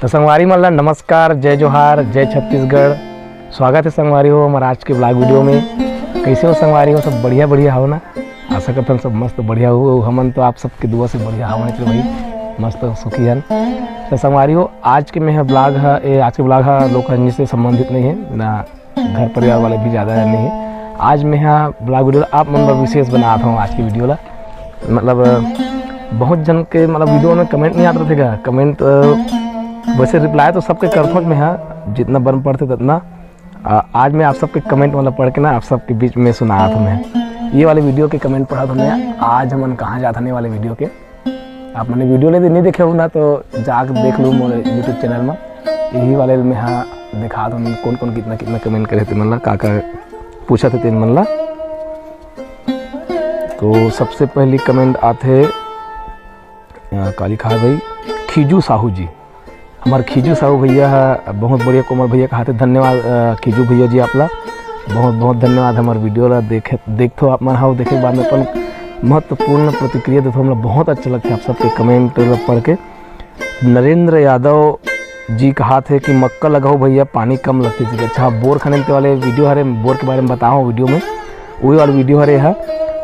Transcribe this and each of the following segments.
तो संगवारी मन ला नमस्कार, जय जोहार, जय छत्तीसगढ़। स्वागत है संगवारी हो हमारा आज के ब्लॉग वीडियो में। कैसे हो संगवारी हो? सब बढ़िया बढ़िया हो ना? आशा करता हूँ सब मस्त बढ़िया हो। हमन तो आप सबके दुआ से बढ़िया हवन तो भाई मस्त सुखी हन। तो संगवारी हो आज के में ब्लॉग है, आज के ब्लॉग है लोकरंजी से संबंधित नहीं है ना, घर परिवार वाले भी ज़्यादा नहीं है। आज मैं यहाँ ब्लॉग वीडियो आप मन विशेष बना था हूँ आज की वीडियो ला। मतलब बहुत जन के मतलब वीडियो में कमेंट नहीं आता थे, कमेंट वैसे रिप्लाई तो सबके करता हूँ मैं, हाँ जितना बन पड़ते उतना। आज मैं आप सबके कमेंट मतलब पढ़ के ना आप सबके बीच में सुनाया था मैं। ये वाले वीडियो के कमेंट पढ़ा था मैं। आज हमन कहाँ जाते हैं वाले वीडियो के, आप मैंने वीडियो नहीं देखे हो ना तो जाकर देख लो मोरे यूट्यूब चैनल में। यही वाले में हाँ दिखा दो कौन कौन कितना कितना कमेंट करे थे मतलब का पूछा थे तीन मन ला। तो सबसे पहली कमेंट आते काली खा भाई खीजू साहू जी, हमारे खीजू साहू भैया बहुत बढ़िया कोमल भैया कहा थे। धन्यवाद खीजू भैया जी, आपला बहुत बहुत धन्यवाद। हमारे वीडियो ला देखो आप मन हाउ देखे के बाद में अपन महत्वपूर्ण प्रतिक्रिया देते हमरा बहुत अच्छा लगता है आप सबके कमेंट पढ़ के। नरेंद्र यादव जी कहा थे कि मक्का लगाओ भैया पानी कम लगती थी। अच्छा बोर खनन वाले वीडियो हरे, बोर के बारे में बताओ वीडियो में, वही वाले वीडियो हरे है।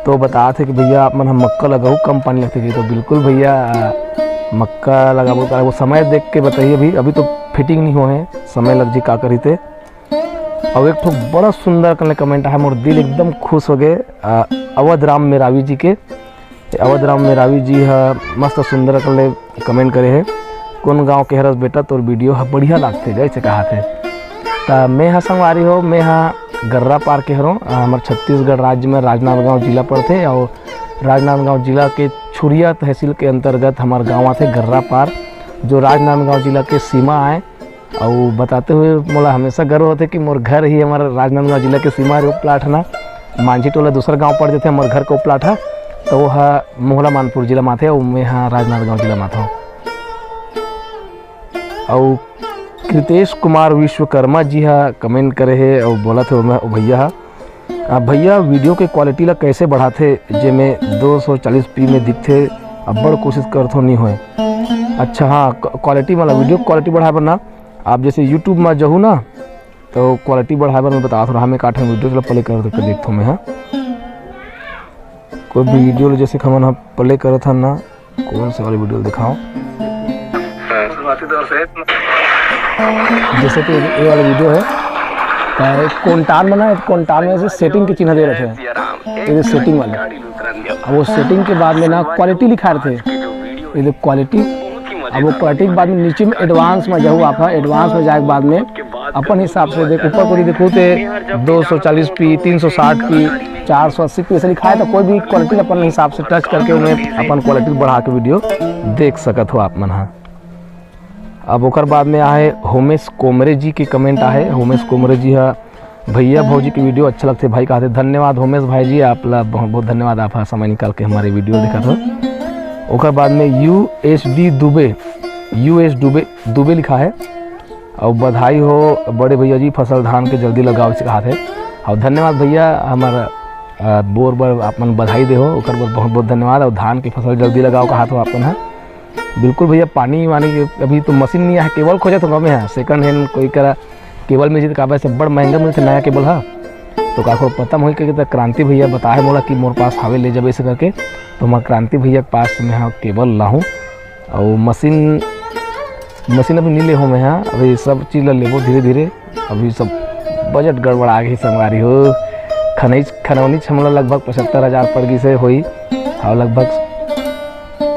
तो बता थे कि भैया आप मन हम मक्का लगाओ कम पानी लगती थी। तो बिल्कुल भैया मक्का लगाबो तो वो समय देख के बताइए भी, अभी तो फिटिंग नहीं हो है, समय लग जी का करी थे। और एक तो बड़ा सुंदर कमेंट है, मोर दिल एकदम खुश हो गए। अवध राम मेरावी जी के, अवध राम मेरावी जी है मस्त सुंदर कमेंट करे है। कौन गांव के हरस बेटा तोर वीडियो है बढ़िया लगते जैसे कहा थे। तो मैं हाँ संगवारी हो, मैं हाँ गर्रा पार के हरों, हमारे छत्तीसगढ़ राज्य में राजनांदगांव जिला पड़ते और राजनांदगांव जिला के छुरिया तहसील के अंतर्गत हमारे गाँव आते गर्रा पार, जो राजनांदगांव जिला के सीमा आए। और बताते हुए मोला हमेशा गर्व होते कि मोर घर ही हमारा राजनांदगांव जिला के सीमा रे प्लाट है ना, मांझी टोला दूसरा गांव पड़ जाते हमारे घर को प्लाट है। तो वो है मोहला मानपुर जिला में थे और मैं हाँ राजनांदगांव जिला में था। और कृतेश कुमार विश्वकर्मा जी हा कमेंट करे है और बोला थे भैया भैया वीडियो के क्वालिटी ला कैसे बढ़ाते जे में 240p में दिखते, अब बड़ कोशिश करते नहीं होए। अच्छा हाँ क्वालिटी मतलब वीडियो क्वालिटी बढ़ाए पर ना आप जैसे यूट्यूब में जहूँ ना तो क्वालिटी बढ़ाए पर मैं बता थोड़ा हमें काटे वीडियो चला प्ले कर देखता मैं। हाँ कोई भी वीडियो जैसे हम हाँ प्ले करे था ना, कौन से वाली वीडियो दिखाओ जैसे कि ये वाला वीडियो है कोंटान बना है, कोंटान में से सेटिंग के चिन्ह दे रहे थे, ये सेटिंग वाले। अब वो सेटिंग के बाद में ना क्वालिटी लिखा रहे थे, ये क्वालिटी। अब वो क्वालिटी के बाद में नीचे में एडवांस में जाऊँ आप, एडवांस में जाए के बाद में अपन हिसाब से देख ऊपर को देखो तो 240p 360p 480p ऐसे लिखा है। तो कोई भी क्वालिटी अपन हिसाब से टच करके उन्हें अपन क्वालिटी बढ़ा के वीडियो देख सकत हो आप मन। हाँ अब ओकर बाद में आए होमेश कोमरे जी के कमेंट आए। होमेश कोमरे जी है भैया भौजी की वीडियो अच्छा लगते भाई कहते। धन्यवाद होमेश भाई जी, आप बहुत बहुत धन्यवाद, आप समय निकाल के हमारे वीडियो देखा था। ओकर बाद में USD दुबे लिखा है और बधाई हो बड़े भैया जी फसल धान के जल्दी लगाओ से कहा थे। और धन्यवाद भैया हमारा बोर बर आपन बधाई दे हो, ओकर बर बहुत बहुत धन्यवाद। और धान की फसल जल्दी लगाओ कहा था आपन। है बिल्कुल भैया पानी वानी अभी तो मशीन नहीं है, केबल खोजे तो गाँव में है सेकंड हैंड कोई करा केबल में जी काबे से बड़ महंगा मिलते नया केबल है। तो काको पता हो कि क्रांति भैया बताए मोला कि मोर पास हावे ले जब ऐसे करके, तो मैं क्रांति भैया के पास में हाँ केबल लाऊँ और मशीन अभी नहीं ले हो मैं। हाँ अभी सब चीज़ ला लेबो धीरे धीरे, अभी सब बजट गड़बड़ आ गई संगवारी हो। खनौनी हमला लगभग 75,000 पड़ गई से हुई और लगभग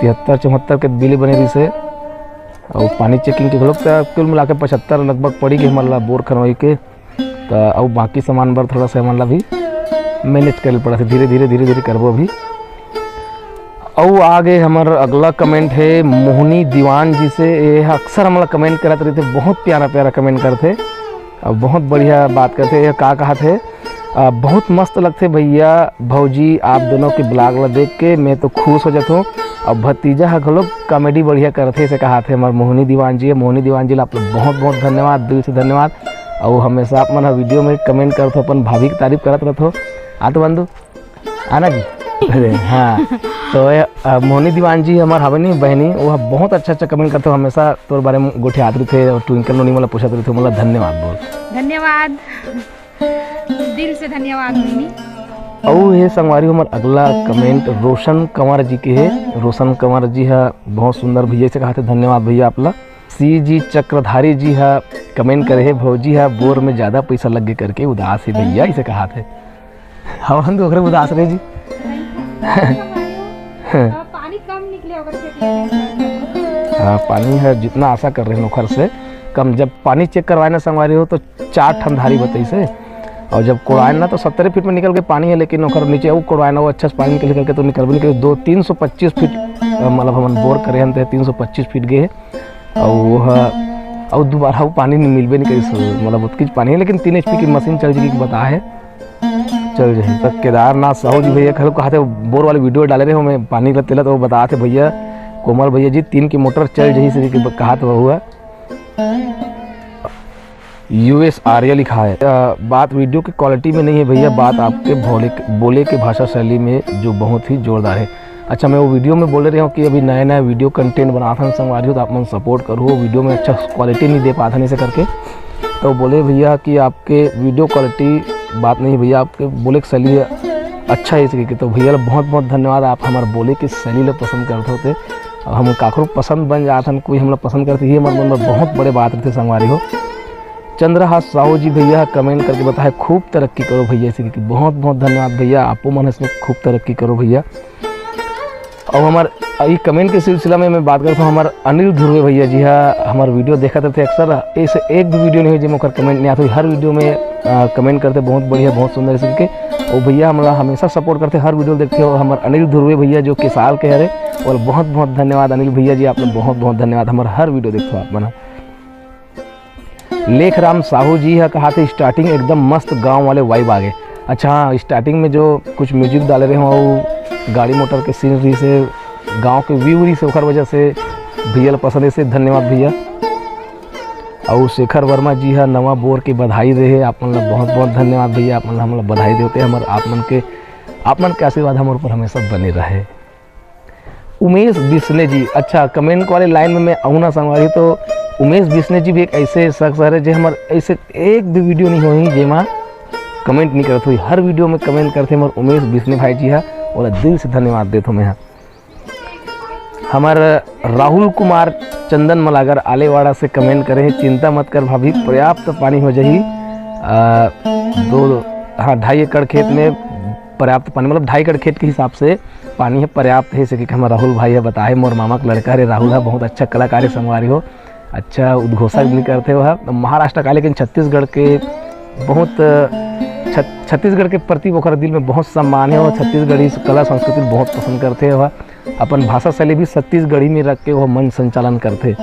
73-74 के बिल बने रही से। और पानी चेकिंग के लोग कुल मिला के 75 लगभग पड़ी गई हमारा बोर खनवाई के। तो और बाकी सामान पर थोड़ा सा हमारा भी मैनेज कर पड़ा था, धीरे धीरे करबो अभी। और आगे हमारा अगला कमेंट है मोहनी दीवान जी से। ये अक्सर हमारा कमेंट करते रहते, बहुत प्यारा प्यारा कमेंट करते और बहुत बढ़िया बात करते। ये कहा थे बहुत मस्त लगते भैया भौजी आप दोनों के ब्लॉग ला देख के मैं तो खुश हो जाता हूँ। और भतीजा है लोग कॉमेडी बढ़िया करते से कहा थे हमारे मोहनी दीवान जी है। मोहनी दीवान जी आप लोग बहुत बहुत धन्यवाद, दिल से धन्यवाद। और हमेशा आप मन वीडियो में कमेंट करते अपन भाभी की तारीफ करते रहते हो। आ तो बंधु आना जी अरे हाँ, तो मोहनी दीवान जी हमार हवे नहीं बहनी, वो बहुत अच्छा कमेंट करते हो हमेशा तोर बारे में गोठे आते थे और ट्विंकल नोनी मला पूछते रहे थे। मतलब धन्यवाद बोल। धन्यवाद, दिल से धन्यवाद मोहिनी। और ये संगवारी हमार अगला कमेंट रोशन कंवर जी के है। रोशन कंवर जी है बहुत सुंदर भैया से कहा थे, धन्यवाद भैया आपला। सी जी चक्रधारी जी है कमेंट करे है, भौजी है बोर में ज़्यादा पैसा लग गए करके उदास है भैया, इसे कहा थे। हम तो ओकरे उदास रहे जी। पानी कम निकले हाँ, पानी है जितना आशा कर रहे हैं नौकर से कम। जब पानी चेक करवाए ना संगवारी हो तो 4 ठंडारी बताई से, और जब कोड़ाए ना तो 17 फीट में निकल के पानी है, लेकिन नौकर नीचे वो कोड़ाए ना वो अच्छा से पानी निकल के तो निकल भी नहीं। 325 फीट मतलब हम बोर करे हम 325 फीट गए और वो और दोबारा वो पानी नहीं मिलबे नहीं करी, मतलब उतकी पानी है, लेकिन 3 HP की मशीन चल जाएगी बता है चल जाए। तो केदारनाथ साहू जी भैया खड़े कहा थे बोर वाले वीडियो डाले रहे हमें पानी का तेला, तो वो बता थे भैया कोमल भैया जी 3 की मोटर चल जाही से कहा तो हुआ। US आर्या लिखा है, बात वीडियो की क्वालिटी में नहीं है भैया, बात आपके बोले के भाषा शैली में जो बहुत ही जोरदार है। अच्छा, मैं वो वीडियो में बोल रहा हूँ कि अभी नया वीडियो कंटेंट बनाता हूँ संगवारी हो, तो आप मन सपोर्ट करो। वीडियो में अच्छा क्वालिटी नहीं दे पाता नहीं से करके, तो बोले भैया कि आपके वीडियो क्वालिटी बात नहीं भैया, आपके बोले की शैली अच्छा है इसके। तो भैया बहुत बहुत धन्यवाद, आप हमारे बोले की शैली लो पसंद करते होते, हम काकरो पसंद बन जाता कोई हम लोग पसंद करते, ये हमारे मन में बहुत बड़े बात रहते संगवारी हो। चंद्रहास साहू जी भैया कमेंट करके बताए खूब तरक्की करो भैया इसी की, बहुत बहुत धन्यवाद भैया, आपको मन इसमें खूब तरक्की करो भैया। और हमारे कमेंट के सिलसिला में मैं बात करता हूँ, हमारे अनिल ध्रुवे भैया जी हाँ हमारे वीडियो देखा थे अक्सर, ऐसे एक भी वीडियो नहीं हुई जिसमें कमेंट नहीं आता, हर वीडियो में कमेंट करते बहुत बढ़िया बहुत सुंदर इसी के। और भैया हमारा हमेशा सपोर्ट करते, हर वीडियो देखते हो। हमारे अनिल ध्रुवे भैया जो किसाल के हरे, और बहुत बहुत धन्यवाद अनिल भैया जी, आपने बहुत बहुत धन्यवाद, हमारा हर वीडियो देखते हो आप बना। लेखराम साहू जी है कहा थे स्टार्टिंग एकदम मस्त गांव वाले वाइब आ गए। अच्छा हाँ, स्टार्टिंग में जो कुछ म्यूजिक डाले रहे हो वो गाड़ी मोटर के सीनरी से गांव के व्यू से ओखर वजह से भैया पसंद है से धन्यवाद भैया। और शेखर वर्मा जी है नवा बोर की बधाई रहे, आप मन बहुत बहुत धन्यवाद भैया, आप मन हम बधाई देते हमारे आप मन के आशीर्वाद हमारे ऊपर हमेशा बने रहे। उमेश बिस्ले जी, अच्छा कमेंट वाले लाइन में मैं आऊँ ना संगवारी, तो उमेश बिस्ले जी भी एक ऐसे शख्स है जो हमारे ऐसे एक भी वीडियो नहीं हुई जेमा कमेंट नहीं करते हुई, हर वीडियो में कमेंट करते हमारे उमेश बिस्ले भाई जी है, और दिल से धन्यवाद देता हूँ मैं। हमारे राहुल कुमार चंदन मलागर आलेवाड़ा से कमेंट करे हैं, चिंता मत कर भाभी पर्याप्त पानी हो जाही, 2.5 एकड़ खेत में पर्याप्त पानी, मतलब 2.5 एकड़ खेत के हिसाब से पानी है पर्याप्त है। जैसे कि हमारा राहुल भाई है बताए, मोर मामा का लड़का है राहुल है, बहुत अच्छा कलाकार है संगवारी हो, अच्छा उद्घोषक भी करते हो है महाराष्ट्र का, लेकिन छत्तीसगढ़ के बहुत छत्तीसगढ़ के प्रति वो दिल में बहुत सम्मान है, और छत्तीसगढ़ी कला संस्कृति बहुत पसंद करते हो, अपन भाषा शैली भी छत्तीसगढ़ी में रख के वो मन संचालन करते।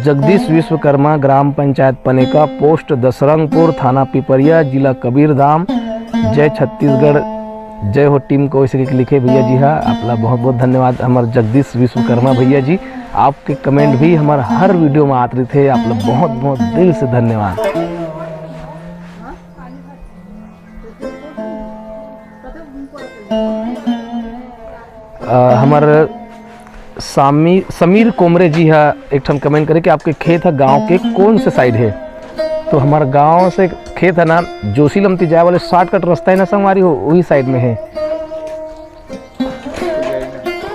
जगदीश विश्वकर्मा, ग्राम पंचायत पनेका, पोस्ट दसरंगपुर, थाना पिपरिया, जिला कबीरधाम, जय छत्तीसगढ़, जय हो टीम को इसे लिखे भैया जी हाँ, आपका बहुत बहुत धन्यवाद हमारे जगदीश विश्वकर्मा भैया जी, आपके कमेंट भी हमारे हर वीडियो में आते थे, आप लोग बहुत बहुत दिल से धन्यवाद। हमारे समीर कोमरे जी है एक ठन कमेंट करे कि आपके खेत है गांव के कौन से साइड है, तो हमारे गांव से खेत है ना जोशी लमती जाए वाले शॉर्टकट रास्ता है ना संगवारी हो, वही साइड में है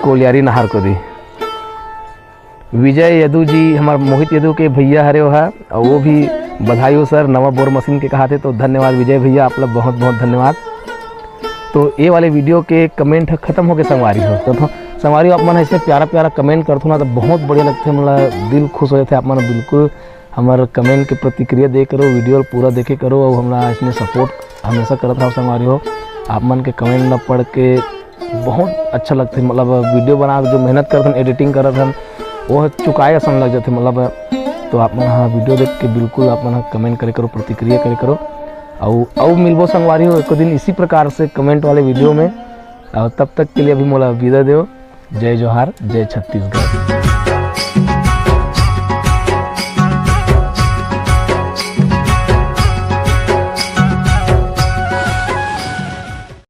कोलियारी नहर को दी। विजय यदु जी हमारे मोहित यदु के भैया हरे हो है, और वो भी बधाई हो सर नवा बोर मशीन के कहा थे, तो धन्यवाद विजय भैया, आप लोग बहुत बहुत धन्यवाद। तो ये वाले वीडियो के कमेंट खत्म हो गए संगवारी हो, तो संगवारी आप मन ऐसे प्यारा प्यारा कमेंट करते ना तो बहुत बढ़िया लगते, मतलब दिल खुश हो जाते आप मन, बिल्कुल हमारे कमेंट के प्रतिक्रिया दे करो, वीडियो पूरा देखे करो, और हमारा इसमें सपोर्ट हमेशा करता रहो संगवारी हो। आप मन के कमेंट न पढ़ के बहुत अच्छा लगते, मतलब वीडियो बना जो मेहनत करते एडिटिंग करते हैं वो चुकाए असन लग जाते, मतलब तो आप मन हाँ वीडियो देख के बिल्कुल आप मन कमेंट करे करो, प्रतिक्रिया करे करो, और मिलबो संगवारी हो एक दिन इसी प्रकार से कमेंट वाले वीडियो में, और तब तक के लिए अभी मोला विदा दो। जय जोहार, जय छत्तीसगढ़।